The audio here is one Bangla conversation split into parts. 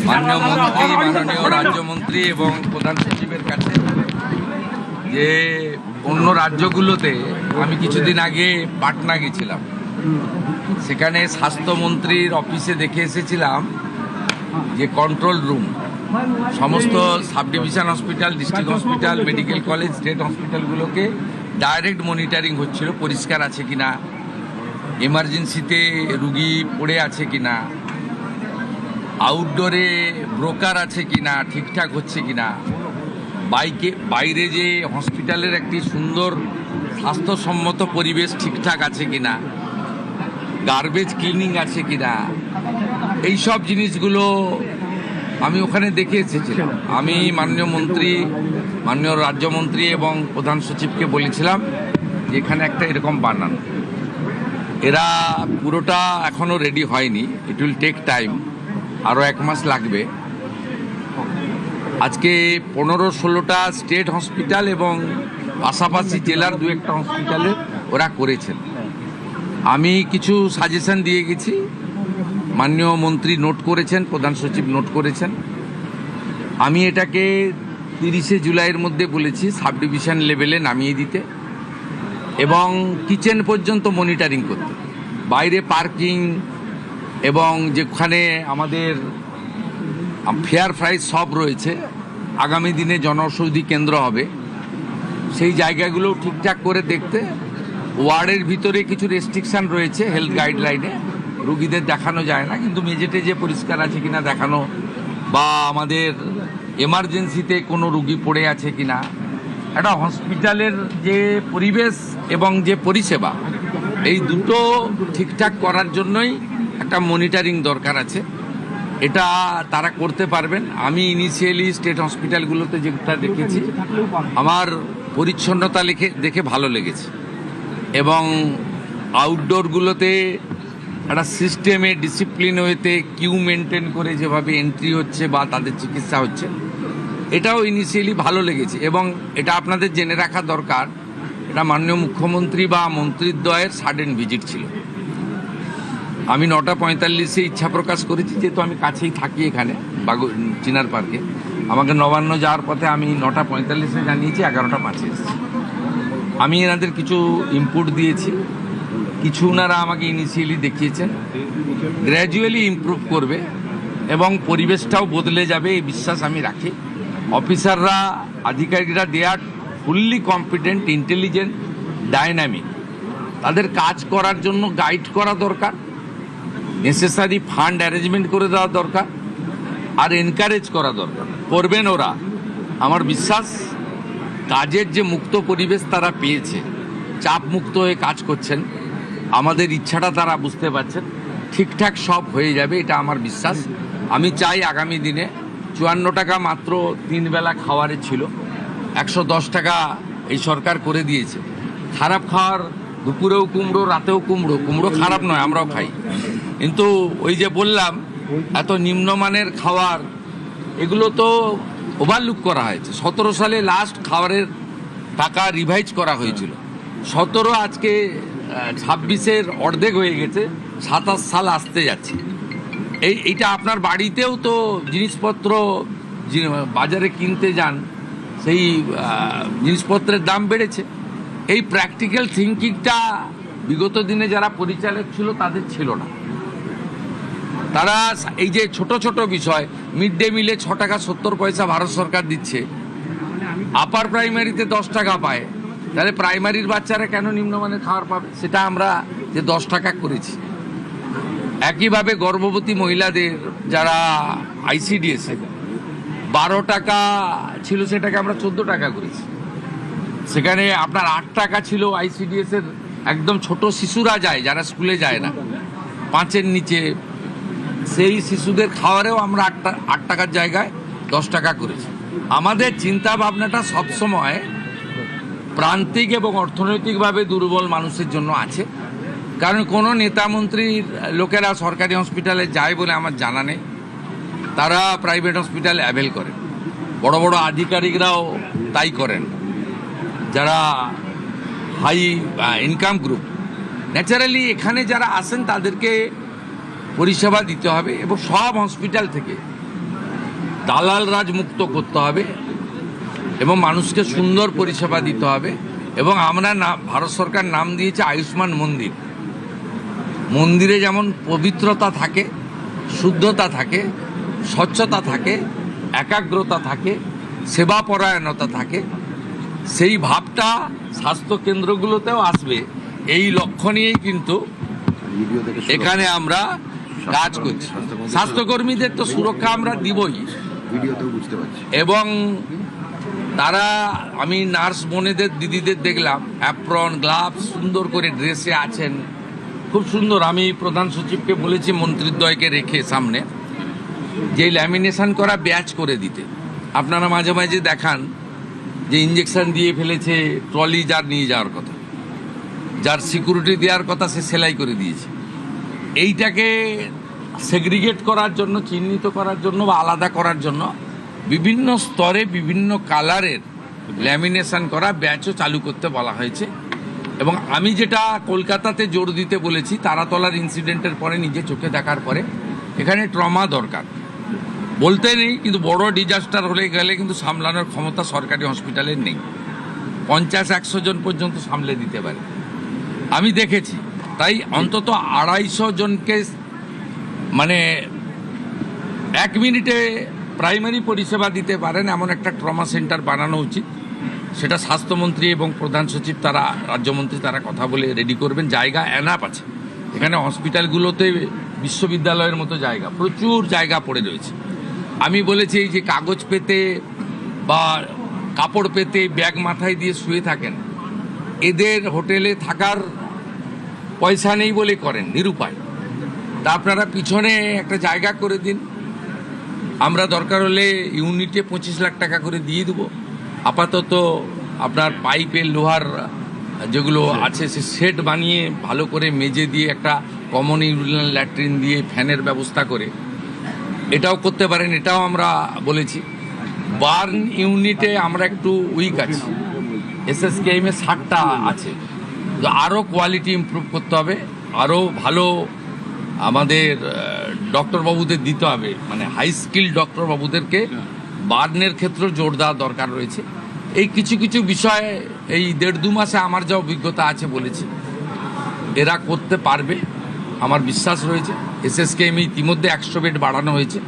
মাননীয় মন্ত্রী, মাননীয় রাজ্যমন্ত্রী এবং প্রধান সচিবের কাছে যে অন্য রাজ্যগুলোতে আমি কিছুদিন আগে পাটনা গেছিলাম, সেখানে স্বাস্থ্যমন্ত্রীর অফিসে দেখে এসেছিলাম যে কন্ট্রোল রুম সমস্ত sub division hospital, district hospital, medical college, state হসপিটালগুলোকে ডাইরেক্ট মনিটরিং হচ্ছিল, পরিষ্কার আছে কিনা, এমার্জেন্সিতে রুগী পড়ে আছে কিনা, আউটডোরে ব্রোকার আছে কিনা, ঠিকঠাক হচ্ছে কিনা, বাইরে যে হসপিটালের একটি সুন্দর স্বাস্থ্যসম্মত পরিবেশ ঠিকঠাক আছে কিনা, গার্বেজ ক্লিনিং আছে কিনা, এই সব জিনিসগুলো আমি ওখানে দেখে এসেছিলাম। আমি মাননীয় মন্ত্রী, মাননীয় রাজ্যমন্ত্রী এবং প্রধান সচিবকে বলেছিলাম যে এখানে একটা এরকম বানান, এরা পুরোটা এখনও রেডি হয়নি, ইট উইল টেক টাইম, আরও 1 মাস লাগবে। আজকে 15-16টা স্টেট হসপিটাল এবং পাশাপাশি জেলার 2-1টা হসপিটালে ওরা করেছেন। আমি কিছু সাজেশন দিয়ে গেছি, মাননীয় মন্ত্রী নোট করেছেন, প্রধান সচিব নোট করেছেন। আমি এটাকে 30শে জুলাইয়ের মধ্যে বলেছি সাব ডিভিশন লেভেলে নামিয়ে দিতে এবং কিচেন পর্যন্ত মনিটরিং করতে, বাইরে পার্কিং এবং যেখানে আমাদের ফেয়ার প্রাইস সব রয়েছে, আগামী দিনে জনঔষধি কেন্দ্র হবে, সেই জায়গাগুলো ঠিকঠাক করে দেখতে। ওয়ার্ডের ভিতরে কিছু রেস্ট্রিকশান রয়েছে হেলথ গাইডলাইনে, রুগীদের দেখানো যায় না, কিন্তু মেঝেটে যে পরিষ্কার আছে কিনা দেখানো, বা আমাদের এমার্জেন্সিতে কোনো রুগী পড়ে আছে কিনা, একটা হসপিটালের যে পরিবেশ এবং যে পরিষেবা, এই দুটো ঠিকঠাক করার জন্যই একটা মনিটরিং দরকার আছে। এটা তারা করতে পারবেন। আমি ইনিশিয়ালি স্টেট হসপিটালগুলোতে যেটা দেখেছি, আমার পরিচ্ছন্নতা দেখে ভালো লেগেছে এবং আউটডোরগুলোতে একটা সিস্টেমে ডিসিপ্লিন ওয়েতে কিউ মেনটেন করে যেভাবে এন্ট্রি হচ্ছে বা তাদের চিকিৎসা হচ্ছে, এটাও ইনিশিয়ালি ভালো লেগেছে। এবং এটা আপনাদের জেনে রাখা দরকার, এটা মাননীয় মুখ্যমন্ত্রী বা মন্ত্রীদ্বয়ের সাডেন ভিজিট ছিল। আমি 9:45-এ ইচ্ছা প্রকাশ করেছি, যেহেতু আমি কাছেই থাকি এখানে চিনার পার্কে, আমাকে নবান্ন যাওয়ার পথে আমি 9:45-এ জানিয়েছি, 11:05-এ এসেছি। আমি এনাদের কিছু ইনপুট দিয়েছি, কিছু ওনারা আমাকে ইনিশিয়ালি দেখিয়েছেন, গ্র্যাজুয়ালি ইমপ্রুভ করবে এবং পরিবেশটাও বদলে যাবে, এই বিশ্বাস আমি রাখি। অফিসাররা, আধিকারিকরা দে আর ফুললি কম্পিটেন্ট, ইন্টেলিজেন্ট, ডাইনামিক। তাদের কাজ করার জন্য গাইড করা দরকার, নেসেসারি ফান্ড অ্যারেঞ্জমেন্ট করে দেওয়া দরকার, আর এনকারেজ করা দরকার। করবেন ওরা, আমার বিশ্বাস। কাজের যে মুক্ত পরিবেশ তারা পেয়েছে, চাপ মুক্ত হয়ে কাজ করছেন, আমাদের ইচ্ছাটা তারা বুঝতে পারছেন, ঠিকঠাক সব হয়ে যাবে, এটা আমার বিশ্বাস। আমি চাই আগামী দিনে 54 টাকা মাত্র 3 বেলা খাওয়ারে ছিল, 110 টাকা এই সরকার করে দিয়েছে। খারাপ খাওয়ার, দুপুরেও কুমড়ো, রাতেও কুমড়ো, কুমড়ো খারাপ নয়, আমরাও খাই, কিন্তু ওই যে বললাম এত নিম্নমানের খাবার, এগুলো তো ওভারলুক করা হয়েছে। 17 সালে লাস্ট খাবারের টাকা রিভাইজ করা হয়েছিল, 17 আজকে 26-এর অর্ধেক হয়ে গেছে, 27 সাল আসতে যাচ্ছে। এইটা আপনার বাড়িতেও তো জিনিসপত্র বাজারে কিনতে যান, সেই জিনিসপত্রের দাম বেড়েছে। এই প্র্যাকটিক্যাল থিঙ্কিংটা বিগত দিনে যারা পরিচালক ছিল তাদের ছিল না। তারা এই যে ছোট ছোট বিষয়, মিড ডে মিলে 6 টাকা 70 পয়সা ভারত সরকার দিচ্ছে, আপার প্রাইমারিতে 10 টাকা পায়, তাহলে প্রাইমারির বাচ্চারা কেন নিম্নমানের খাবার পাবে? সেটা আমরা যে 10 টাকা করেছি। একইভাবে গর্ভবতী মহিলাদের যারা আইসিডিএসে 12 টাকা ছিল, সেটাকে আমরা 14 টাকা করেছি। সেখানে আপনার 8 টাকা ছিল আইসিডিএসের, একদম ছোট শিশুরা যায় যারা স্কুলে যায় না, 5-এর নিচে, সেই শিশুদের খাওয়ারেও আমরা 8 টাকার জায়গায় 10 টাকা করেছি। আমাদের চিন্তা ভাবনাটা সবসময় প্রান্তিক এবং অর্থনৈতিকভাবে দুর্বল মানুষের জন্য আছে। কারণ কোনো নেতা মন্ত্রীর লোকেরা সরকারি হসপিটালে যায় বলে আমার জানা নেই, তারা প্রাইভেট হসপিটালে অ্যাভেল করেন, বড় বড় আধিকারিকরাও তাই করেন, যারা হাই ইনকাম গ্রুপ। ন্যাচারালি এখানে যারা আসেন তাদেরকে পরিষেবা দিতে হবে এবং সব হসপিটাল থেকে দালাল রাজ মুক্ত করতে হবে এবং মানুষকে সুন্দর পরিষেবা দিতে হবে। এবং আমরা ভারত সরকার নাম দিয়েছে আয়ুষ্মান মন্দির। মন্দিরে যেমন পবিত্রতা থাকে, শুদ্ধতা থাকে, স্বচ্ছতা থাকে, একাগ্রতা থাকে, সেবাপরায়ণতা থাকে, সেই ভাবটা স্বাস্থ্যকেন্দ্রগুলোতেও আসবে, এই লক্ষ্য নিয়েই কিন্তু এখানে আমরা কাজ করছি। স্বাস্থ্যকর্মীদের তো সুরক্ষা আমরা দিবই, এবং তারা, আমি নার্স বোনেদের দিদিদের দেখলাম অ্যাপ্রন গ্লাভস সুন্দর করে ড্রেসে আছেন, খুব সুন্দর। আমি প্রধান সচিবকে বলেছি মন্ত্রীদ্বয়কে রেখে সামনে যে ল্যামিনেশন করা ব্যাচ করে দিতে। আপনারা মাঝে মাঝে দেখান যে ইঞ্জেকশন দিয়ে ফেলেছে, ট্রলি যার নিয়ে যাওয়ার কথা, যার সিকিউরিটি দেওয়ার কথা সে সেলাই করে দিয়েছে। এইটাকে সেগ্রিগেট করার জন্য, চিহ্নিত করার জন্য বা আলাদা করার জন্য বিভিন্ন স্তরে বিভিন্ন কালারের ল্যামিনেশন করা ব্যাচও চালু করতে বলা হয়েছে। এবং আমি যেটা কলকাতাতে জোর দিতে বলেছি, তারাতলার ইনসিডেন্টের পরে নিজে চোখে দেখার পরে, এখানে ট্রমা দরকার বলতে নেই, কিন্তু বড় ডিজাস্টার হলে গেলে কিন্তু সামলানোর ক্ষমতা সরকারি হসপিটালের নেই। 50-100 জন পর্যন্ত সামলে দিতে পারে, আমি দেখেছি। তাই অন্তত 250 জনকে মানে 1 মিনিটে প্রাইমারি পরিষেবা দিতে পারেন এমন একটা ট্রমা সেন্টার বানানো উচিত। সেটা স্বাস্থ্যমন্ত্রী এবং প্রধান সচিব, তারা রাজ্যমন্ত্রী, তারা কথা বলে রেডি করবেন। জায়গা এনাফ আছে এখানে, হসপিটালগুলোতে বিশ্ববিদ্যালয়ের মতো জায়গা, প্রচুর জায়গা পড়ে রয়েছে। আমি বলেছি এই যে কাগজ পেতে বা কাপড় পেতে ব্যাগ মাথায় দিয়ে শুয়ে থাকেন, এদের হোটেলে থাকার পয়সা নেই বলে করেন, নিরুপায়। তা আপনারা পিছনে একটা জায়গা করে দিন, আমরা দরকার হলে ইউনিটে 25 লাখ টাকা করে দিয়ে দেবো। আপাতত আপনার পাইপের লোহার যেগুলো আছে সে সেট বানিয়ে ভালো করে মেজে দিয়ে একটা কমন ইউরিনাল ল্যাট্রিন দিয়ে ফ্যানের ব্যবস্থা করে এটাও করতে পারেন, এটাও আমরা বলেছি। বার্ন ইউনিটে আমরা একটু উইক আছি, এসএসকেএমে 60টা আছে, আরও কোয়ালিটি ইমপ্রুভ করতে হবে, আরও ভালো আমাদের ডক্টরবাবুদের দিতে হবে, মানে হাই স্কিল ডক্টরবাবুদেরকে বার্নের ক্ষেত্রে জোর দেওয়া দরকার রয়েছে। এই কিছু কিছু বিষয়ে এই 1.5-2 মাসে আমার যা অভিজ্ঞতা আছে বলেছি, এরা করতে পারবে আমার বিশ্বাস রয়েছে। এসএসকেএম ইতিমধ্যে 100 বেড বাড়ানো হয়েছে,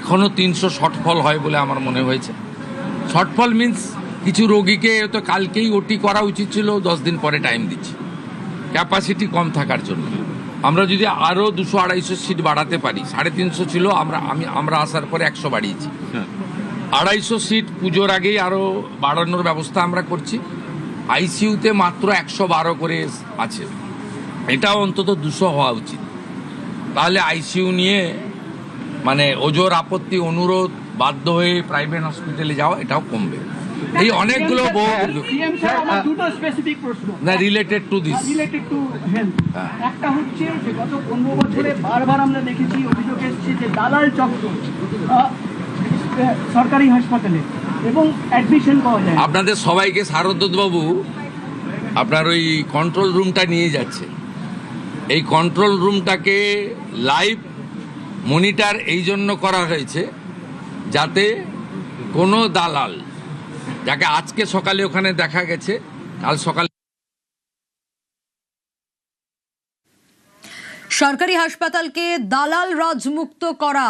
এখনও 300 শর্টফল হয় বলে আমার মনে হয়েছে। শর্টফল মিন্স কিছু রোগীকে তো কালকেই ওটি করা উচিত ছিল, 10 দিন পরে টাইম দিচ্ছি ক্যাপাসিটি কম থাকার জন্য। আমরা যদি আরও 200-250 সিট বাড়াতে পারি, 350 ছিল, আমরা আসার পরে 100 বাড়িয়েছি। 250 সিট পুজোর আগেই আরও বাড়ানোর ব্যবস্থা আমরা করছি। আইসিইউতে মাত্র 112 করে আছে, এটাও অন্তত 200 হওয়া উচিত। তাহলে আইসিইউ নিয়ে মানে ওজোর আপত্তি, অনুরোধ, বাধ্য হয়ে প্রাইভেট হসপিটালে যাওয়া, এটাও কমবে। এই অনেকগুলো দুটো স্পেসিফিক প্রশ্ন না related to this, related to health. একটা হচ্ছে যে গত 15 বছরে বারবার আমরা দেখেছি, অভিযোগ এসেছে যে দালাল চক্র সরকারি হাসপাতালে এবং অ্যাডমিশন পাওয়া যায়। আপনাদের সবাইকে শারদবাবু আপনার ওই কন্ট্রোল রুমটা নিয়ে যাচ্ছে। এই কন্ট্রোল রুমটাকে লাইভ মনিটর এই জন্য করা হয়েছে যাতে কোনো দালাল, যাকে আজকে সকালে ওখানে দেখা গেছে, কাল সকালে সরকারি হাসপাতালকে দালাল রাজমুক্ত করা,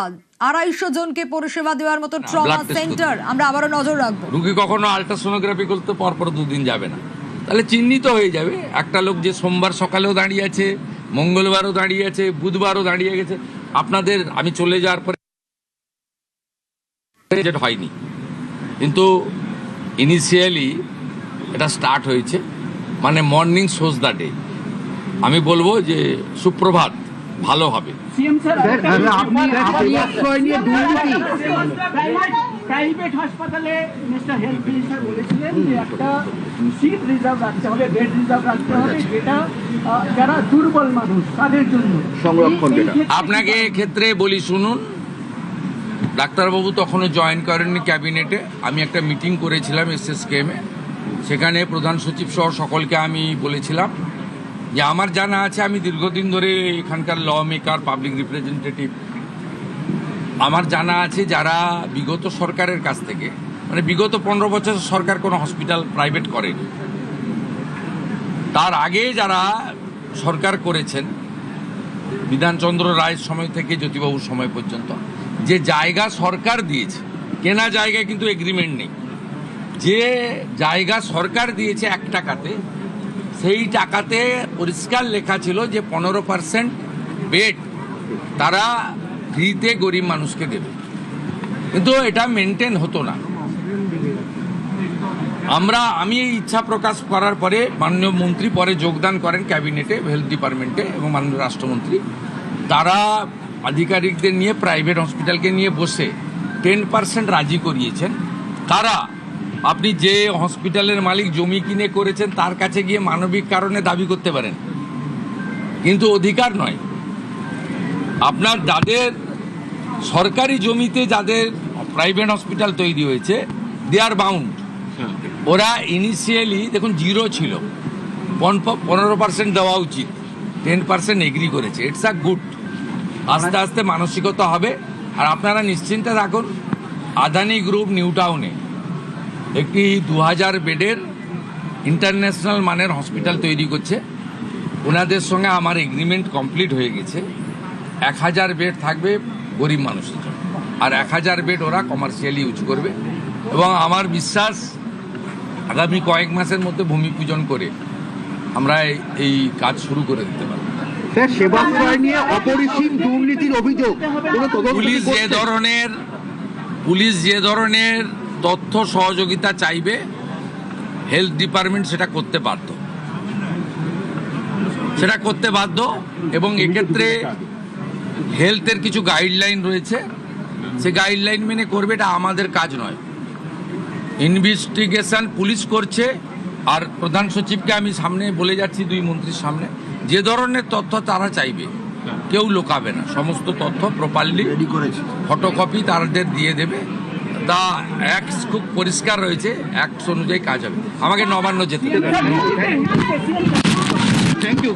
250 জনকে পরিষেবা দেওয়ার মতো ট্রমা সেন্টার, আমরা আবারও নজর রাখবো। রুগী কখনো আল্ট্রাসোনোগ্রাফি করতে পরপর 2 দিন যাবে না, তাহলে চিহ্নিত হয়ে যাবে। একটা লোক যে সোমবার সকালেও দাঁড়িয়ে আছে, মঙ্গলবারও দাঁড়িয়ে আছে, বুধবারও দাঁড়িয়ে গেছে, আপনাদের আমি চলে যাওয়ার পরে হয়নি, কিন্তু ইনিশিয়ালি এটা স্টার্ট হয়েছে, মানে মর্নিং শোজ দ্য ডে। আমি বলবো যে সুপ্রভাত, ভালো হবে। প্রাইভেট হাসপাতালে মিস্টার হেলথ মিনিস্টার বলেছিলেন যে একটা সিট রিজার্ভ রাখতে হবে, বেড রিজার্ভ রাখতে হবে, যেটা যারা দুর্বল মানুষ তাদের জন্য সংরক্ষণ। আপনাকে ক্ষেত্রে বলি শুনুন, ডাক্তারবাবু তখনও জয়েন করেননি ক্যাবিনেটে। আমি একটা মিটিং করেছিলাম এসএসকেএমে, সেখানে প্রধান সচিব সহ সকলকে আমি বলেছিলাম যে আমার জানা আছে, আমি দীর্ঘদিন ধরে এখানকার ল মেকার, পাবলিক রিপ্রেজেন্টেটিভ, আমার জানা আছে যারা বিগত সরকারের কাছ থেকে, মানে বিগত 15 বছর সরকার কোনো হসপিটাল প্রাইভেট করেনি, তার আগে যারা সরকার করেছেন বিধানচন্দ্র রায়ের সময় থেকে জ্যোতিবাবুর সময় পর্যন্ত, যে জায়গা সরকার দিয়েছে, কেনা জায়গায় কিন্তু এগ্রিমেন্ট নেই, যে জায়গা সরকার দিয়েছে 1 টাকাতে, সেই টাকাতে পরিষ্কার লেখা ছিল যে 15% বেড তারা ফ্রিতে গরিব মানুষকে দেবে, কিন্তু এটা মেনটেন হতো না। আমি এই ইচ্ছা প্রকাশ করার পরে মাননীয় মন্ত্রী পরে যোগদান করেন ক্যাবিনেটে, হেলথ ডিপার্টমেন্টে, এবং মাননীয় রাষ্ট্রমন্ত্রী তারা আধিকারিকদের নিয়ে প্রাইভেট হসপিটালকে নিয়ে বসে 10% রাজি করিয়েছেন। তারা, আপনি যে হসপিটালের মালিক জমি কিনে করেছেন তার কাছে গিয়ে মানবিক কারণে দাবি করতে পারেন, কিন্তু অধিকার নয়। আপনার যাদের সরকারি জমিতে যাদের প্রাইভেট হসপিটাল তৈরি হয়েছে, দে আর বাউন্ড। ওরা ইনিশিয়ালি দেখুন 0 ছিল, 15% দেওয়া উচিত, 10% এগ্রি করেছে। It's a good. আস্তে আস্তে মানসিকতা হবে। আর আপনারা নিশ্চিন্তে থাকুন, আদানি গ্রুপ নিউ টাউনে একটি 2000 বেডের ইন্টারন্যাশনাল মানের হসপিটাল তৈরি করছে। ওনাদের সঙ্গে আমার এগ্রিমেন্ট কমপ্লিট হয়ে গেছে। 1000 বেড থাকবে গরিব মানুষের জন্য, আর 1000 বেড ওরা কমার্শিয়ালি ইউজ করবে। এবং আমার বিশ্বাস আগামী কয়েক মাসের মধ্যে ভূমি পূজন করে আমরা এই কাজ শুরু করে দিতে পারব। স্যার, সেবাশ্রয় নিয়ে অপরিসীম দুর্নীতির অভিযোগ, পুলিশ যে ধরনের তথ্য সহযোগিতা চাইবে, হেলথ ডিপার্টমেন্ট সেটা করতে বাধ্য। এবং এক্ষেত্রে হেলথের কিছু গাইডলাইন রয়েছে, সে গাইডলাইন মেনে করবে। এটা আমাদের কাজ নয়। ইনভেস্টিগেশন পুলিশ করছে। আর প্রধান সচিবকে আমি সামনে বলে যাচ্ছি, 2 মন্ত্রীর সামনে, যে ধরনের তথ্য তারা চাইবে কেউ লোকাবে না, সমস্ত তথ্য প্রপারলি ফটোকপি তাদের দিয়ে দেবে। তা খুব পরিষ্কার রয়েছে, অ্যাক্ট অনুযায়ী কাজ হবে। আমাকে নবান্ন যেতে হবে। Thank you.